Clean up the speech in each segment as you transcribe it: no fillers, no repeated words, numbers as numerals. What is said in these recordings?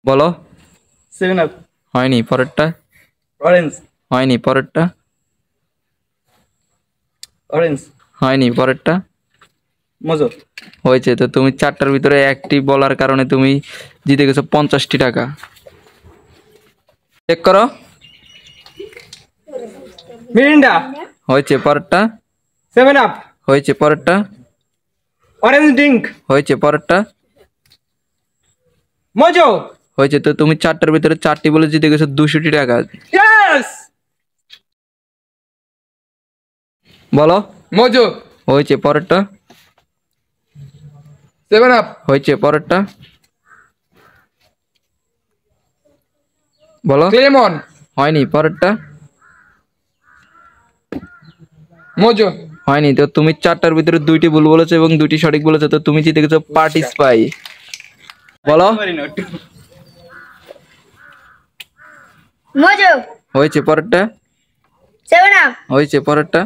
বলো। Seven up. হয়নি, পরেরটা। অরেঞ্জ। হয়নি, পরেরটা। অরেঞ্জ। হয়নি, পরেরটা। মজো। হয়েছে। তো তুমি চারটার ভিতরে একটি বলার কারণে তুমি জিতে গেছো 50টি টাকা। চেক করো। মিরিন্ডা। হয়েছে, পরেরটা। Seven up. হয়েছে, পরেরটা। Orange drink. হয়েছে, পরেরটা। মজো। হয়েছে। তো তুমি চারটার ভিতরে চারটি বলে জিতে গেছো 200টি টাকা। ইয়েস। বলো। মজো। হয়েছে, পরেরটা। Seven up. হয়েছে, পরেরটা। বলো। ক্লেমন। হয়নি, পরেরটা। মজো। হয়নি। তো তুমি চারটার ভিতরে দুইটি ভুল বলেছো এবং দুইটি সঠিক বলেছো, তো তুমি জিতে গেছো পার্টি স্পাই। বলো। মজো। হয়েছে, পরেরটা। Seven up. হয়েছে, পরেরটা।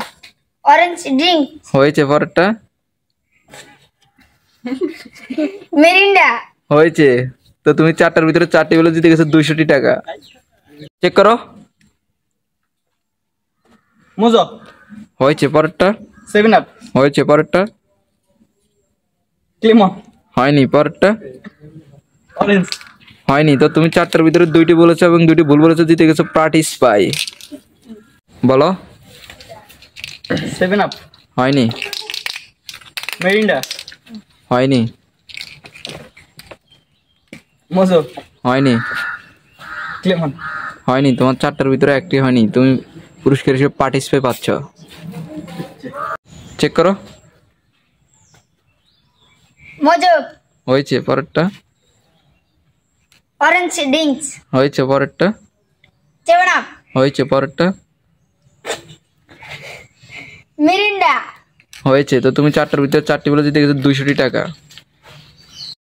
Orange drink. হয়েছে, পরেরটা। মিরিন্ডা। হয়েছে। তো তুমি চারটার ভিতরে চারটি বলে জিতে গেছো 200টি টাকা। চেক করো। মজো। হয়েছে, পরেরটা। Seven up. হয়েছে, পরেরটা। ক্লেমন। হয়নি, পরেরটা। অরেঞ্জ। হয়নি। তো তুমি চারটার ভিতরে দুইটি বলেছো এবং দুইটি ভুল বলেছো, জিতে গেছো পার্টি স্পাই। বলো। Seven up. হয়নি। মিরিন্ডা। হয়নি। মজো। হয়নি। ক্লেমন। হয়নি। তোমার চারটার ভিতরে একটি হয়নি, তুমি পুরস্কার হিসেবে পার্টি স্পাই পাচ্ছ। চেক করো। মজো। হয়েছে, পরেরটা। Orange drinks. হয়েছে, পরেরটা। Seven up. হয়েছে, পরেরটা। মিরিন্ডা। হয়েছে। তো তুমি চারটার ভিতরে চারটি বলে জিতে গেছো 200টি টাকা।